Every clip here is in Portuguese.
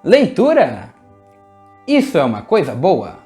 Leitura? Isso é uma coisa boa?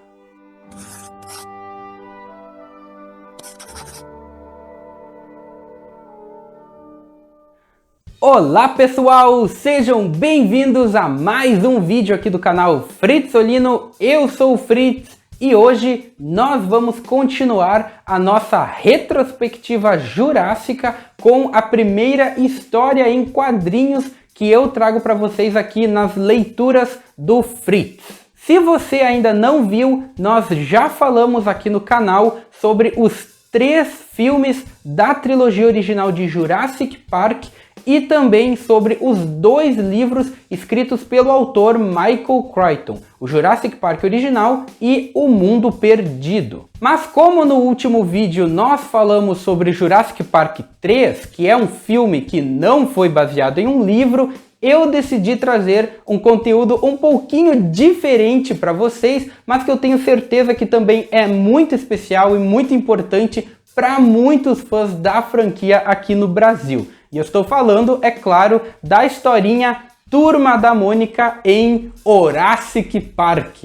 Olá pessoal, sejam bem-vindos a mais um vídeo aqui do canal Fritzolino. Eu sou o Fritz e hoje nós vamos continuar a nossa retrospectiva jurássica com a primeira história em quadrinhos que eu trago para vocês aqui nas leituras do Fritz. Se você ainda não viu, nós já falamos aqui no canal sobre os 3 filmes da trilogia original de Jurassic Park e também sobre os 2 livros escritos pelo autor Michael Crichton, o Jurassic Park original e O Mundo Perdido. Mas como no último vídeo nós falamos sobre Jurassic Park 3, que é um filme que não foi baseado em um livro, eu decidi trazer um conteúdo um pouquinho diferente para vocês, mas que eu tenho certeza que também é muito especial e muito importante para muitos fãs da franquia aqui no Brasil. E eu estou falando, é claro, da historinha Turma da Mônica em Jurassic Park.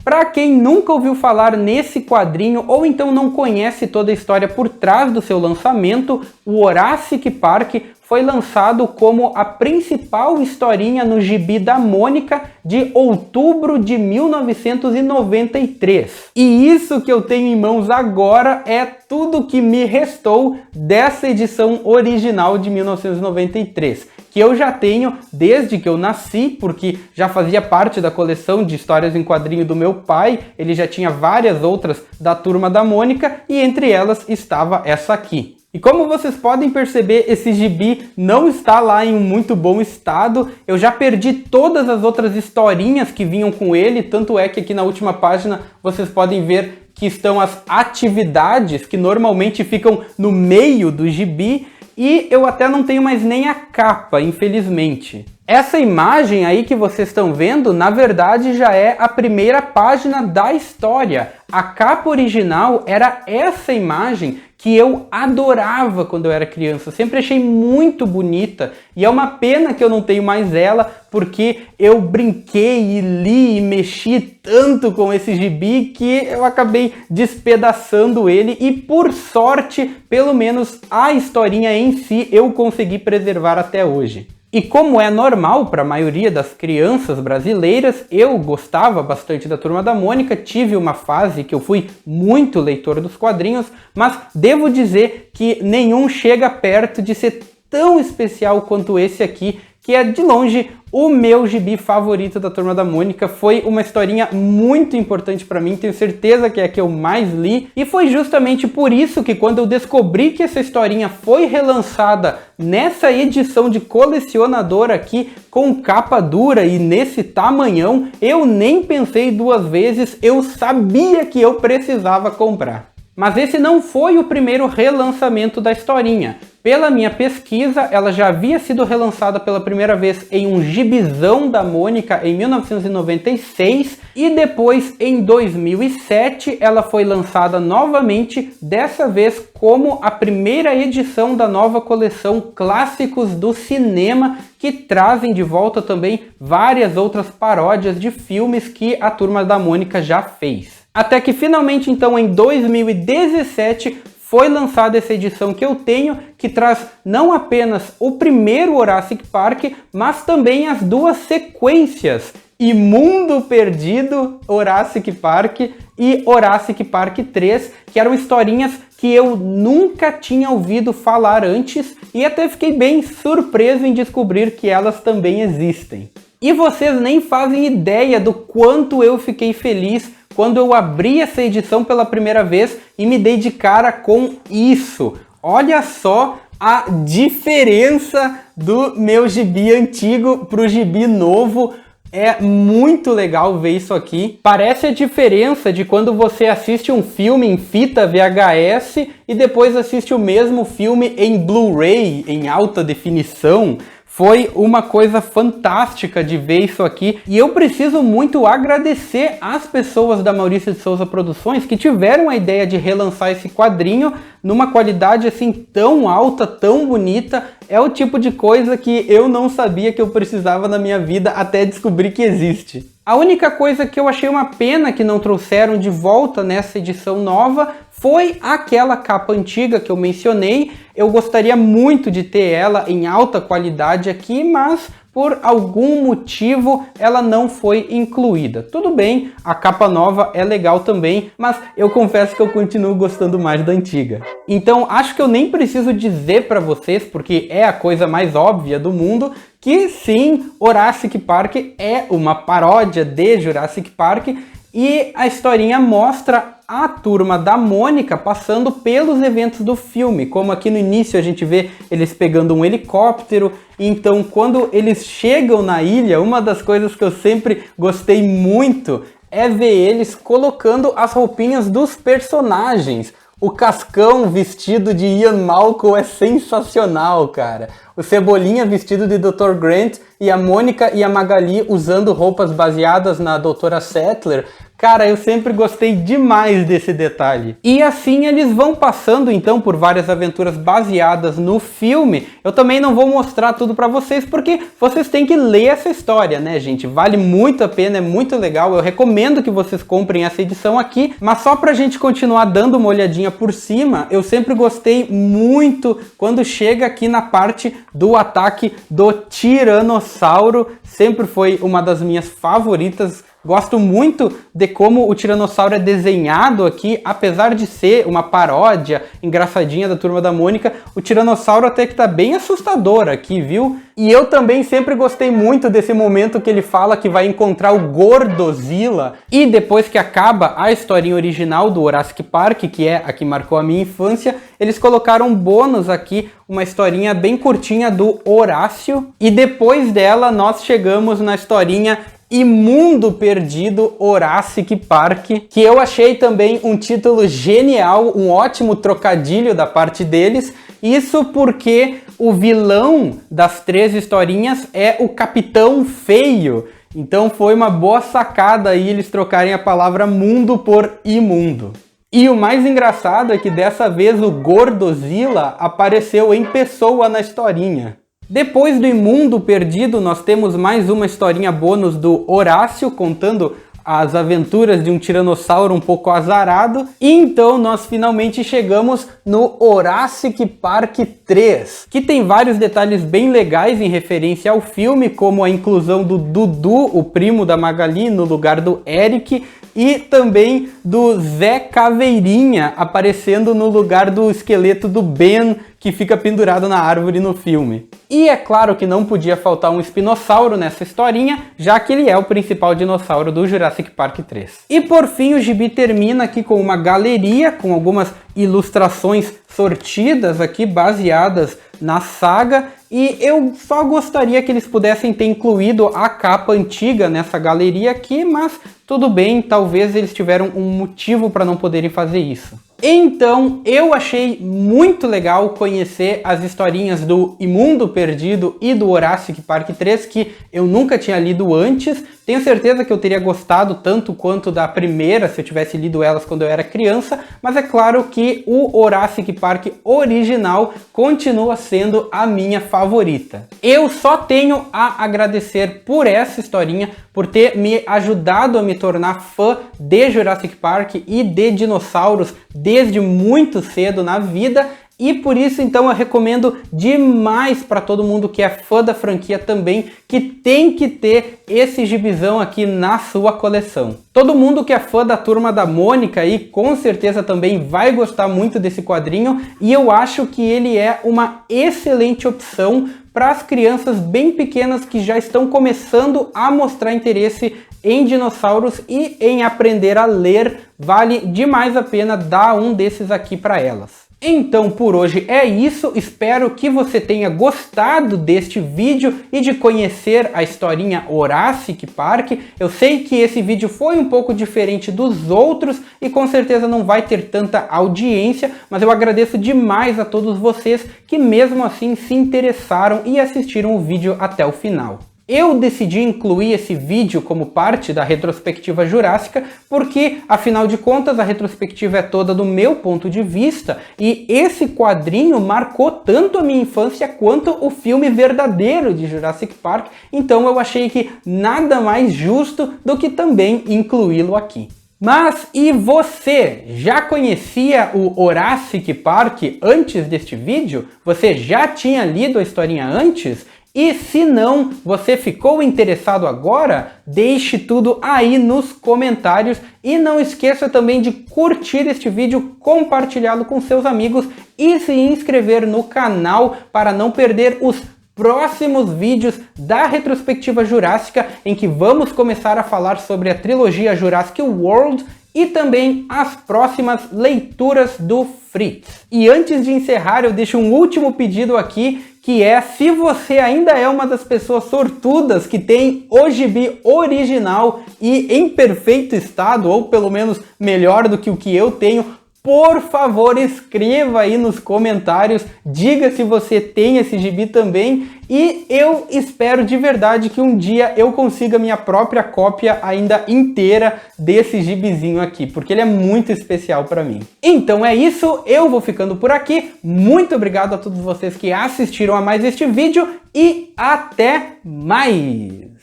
Para quem nunca ouviu falar nesse quadrinho ou então não conhece toda a história por trás do seu lançamento, o Jurassic Park foi lançado como a principal historinha no gibi da Mônica de outubro de 1993. E isso que eu tenho em mãos agora é tudo que me restou dessa edição original de 1993, que eu já tenho desde que eu nasci, porque já fazia parte da coleção de histórias em quadrinho do meu pai, ele já tinha várias outras da Turma da Mônica e entre elas estava essa aqui. E como vocês podem perceber, esse gibi não está lá em um muito bom estado. Eu já perdi todas as outras historinhas que vinham com ele, tanto é que aqui na última página vocês podem ver que estão as atividades que normalmente ficam no meio do gibi. E eu até não tenho mais nem a capa, infelizmente. Essa imagem aí que vocês estão vendo, na verdade, já é a primeira página da história. A capa original era essa imagem que eu adorava quando eu era criança. Sempre achei muito bonita. E é uma pena que eu não tenho mais ela, porque eu brinquei e li e mexi tanto com esse gibi que eu acabei despedaçando ele. E por sorte, pelo menos a historinha em si, eu consegui preservar até hoje. E como é normal para a maioria das crianças brasileiras, eu gostava bastante da Turma da Mônica, tive uma fase que eu fui muito leitor dos quadrinhos, mas devo dizer que nenhum chega perto de ser tão especial quanto esse aqui, que é de longe o meu gibi favorito da Turma da Mônica. Foi uma historinha muito importante para mim, tenho certeza que é a que eu mais li, e foi justamente por isso que quando eu descobri que essa historinha foi relançada nessa edição de colecionador aqui, com capa dura e nesse tamanhão, eu nem pensei 2 vezes, eu sabia que eu precisava comprar. Mas esse não foi o primeiro relançamento da historinha. Pela minha pesquisa, ela já havia sido relançada pela primeira vez em um gibizão da Mônica em 1996 e depois, em 2007, ela foi lançada novamente, dessa vez como a primeira edição da nova coleção Clássicos do Cinema, que trazem de volta também várias outras paródias de filmes que a Turma da Mônica já fez. Até que finalmente, então, em 2017, foi lançada essa edição que eu tenho, que traz não apenas o primeiro Jurassic Park, mas também as 2 sequências, E Mundo Perdido, Jurassic Park e Jurassic Park 3, que eram historinhas que eu nunca tinha ouvido falar antes e até fiquei bem surpreso em descobrir que elas também existem. E vocês nem fazem ideia do quanto eu fiquei feliz quando eu abri essa edição pela primeira vez e me dei de cara com isso. Olha só a diferença do meu gibi antigo para o gibi novo. É muito legal ver isso aqui. Parece a diferença de quando você assiste um filme em fita VHS e depois assiste o mesmo filme em Blu-ray, em alta definição. Foi uma coisa fantástica de ver isso aqui e eu preciso muito agradecer às pessoas da Maurício de Souza Produções que tiveram a ideia de relançar esse quadrinho numa qualidade assim tão alta, tão bonita. É o tipo de coisa que eu não sabia que eu precisava na minha vida até descobrir que existe. A única coisa que eu achei uma pena que não trouxeram de volta nessa edição nova foi aquela capa antiga que eu mencionei. Eu gostaria muito de ter ela em alta qualidade aqui, mas por algum motivo ela não foi incluída. Tudo bem, a capa nova é legal também, mas eu confesso que eu continuo gostando mais da antiga. Então acho que eu nem preciso dizer para vocês, porque é a coisa mais óbvia do mundo, que sim, Jurassic Park é uma paródia de Jurassic Park e a historinha mostra a turma da Mônica passando pelos eventos do filme, como aqui no início a gente vê eles pegando um helicóptero. Então quando eles chegam na ilha, uma das coisas que eu sempre gostei muito é ver eles colocando as roupinhas dos personagens. O Cascão vestido de Ian Malcolm é sensacional, cara. O Cebolinha vestido de Dr. Grant e a Mônica e a Magali usando roupas baseadas na Doutora Sattler. Cara, eu sempre gostei demais desse detalhe. E assim eles vão passando então por várias aventuras baseadas no filme. Eu também não vou mostrar tudo pra vocês porque vocês têm que ler essa história, né, gente? Vale muito a pena, é muito legal. Eu recomendo que vocês comprem essa edição aqui. Mas só pra gente continuar dando uma olhadinha por cima, eu sempre gostei muito quando chega aqui na parte do ataque do Tiranossauro. Sempre foi uma das minhas favoritas. Gosto muito de como o Tiranossauro é desenhado aqui, apesar de ser uma paródia engraçadinha da Turma da Mônica, o Tiranossauro até que tá bem assustador aqui, viu? E eu também sempre gostei muito desse momento que ele fala que vai encontrar o Gordozilla, e depois que acaba a historinha original do Jurassic Park, que é a que marcou a minha infância, eles colocaram um bônus aqui, uma historinha bem curtinha do Horácio, e depois dela nós chegamos na historinha Imundo Perdido Jurassic Park, que eu achei também um título genial, um ótimo trocadilho da parte deles. Isso porque o vilão das 3 historinhas é o Capitão Feio. Então foi uma boa sacada aí eles trocarem a palavra mundo por imundo. E o mais engraçado é que dessa vez o Gordozilla apareceu em pessoa na historinha. Depois do Imundo Perdido, nós temos mais uma historinha bônus do Horácio, contando as aventuras de um tiranossauro um pouco azarado. E então nós finalmente chegamos no Jurassic Park 3, que tem vários detalhes bem legais em referência ao filme, como a inclusão do Dudu, o primo da Magali, no lugar do Eric, e também do Zé Caveirinha aparecendo no lugar do esqueleto do Ben, que fica pendurado na árvore no filme. E é claro que não podia faltar um espinossauro nessa historinha, já que ele é o principal dinossauro do Jurassic Park 3. E por fim o gibi termina aqui com uma galeria, com algumas ilustrações sortidas aqui, baseadas na saga, e eu só gostaria que eles pudessem ter incluído a capa antiga nessa galeria aqui, mas tudo bem, talvez eles tiveram um motivo para não poderem fazer isso. Então eu achei muito legal conhecer as historinhas do Imundo Perdido e do Jurassic Park 3, que eu nunca tinha lido antes. Tenho certeza que eu teria gostado tanto quanto da primeira se eu tivesse lido elas quando eu era criança, mas é claro que o Jurassic Park original continua sendo a minha favorita. Eu só tenho a agradecer por essa historinha, por ter me ajudado a me tornar fã de Jurassic Park e de dinossauros desde muito cedo na vida. E por isso, então, eu recomendo demais para todo mundo que é fã da franquia também, que tem que ter esse gibizão aqui na sua coleção. Todo mundo que é fã da Turma da Mônica aí, com certeza também vai gostar muito desse quadrinho, e eu acho que ele é uma excelente opção para as crianças bem pequenas que já estão começando a mostrar interesse em dinossauros e em aprender a ler. Vale demais a pena dar um desses aqui para elas. Então por hoje é isso, espero que você tenha gostado deste vídeo e de conhecer a historinha Jurassic Park. Eu sei que esse vídeo foi um pouco diferente dos outros e com certeza não vai ter tanta audiência, mas eu agradeço demais a todos vocês que mesmo assim se interessaram e assistiram o vídeo até o final. Eu decidi incluir esse vídeo como parte da retrospectiva jurássica porque, afinal de contas, a retrospectiva é toda do meu ponto de vista e esse quadrinho marcou tanto a minha infância quanto o filme verdadeiro de Jurassic Park, então eu achei que nada mais justo do que também incluí-lo aqui. Mas e você? Já conhecia o Jurassic Park antes deste vídeo? Você já tinha lido a historinha antes? E se não, você ficou interessado agora? Deixe tudo aí nos comentários e não esqueça também de curtir este vídeo, compartilhá-lo com seus amigos e se inscrever no canal para não perder os próximos vídeos da retrospectiva jurássica, em que vamos começar a falar sobre a trilogia Jurassic World e também as próximas leituras do Fritz. E antes de encerrar, eu deixo um último pedido aqui, que é, se você ainda é uma das pessoas sortudas que tem o gibi original e em perfeito estado, ou pelo menos melhor do que o que eu tenho, por favor, escreva aí nos comentários, diga se você tem esse gibi também e eu espero de verdade que um dia eu consiga minha própria cópia ainda inteira desse gibizinho aqui, porque ele é muito especial para mim. Então é isso, eu vou ficando por aqui, muito obrigado a todos vocês que assistiram a mais este vídeo e até mais!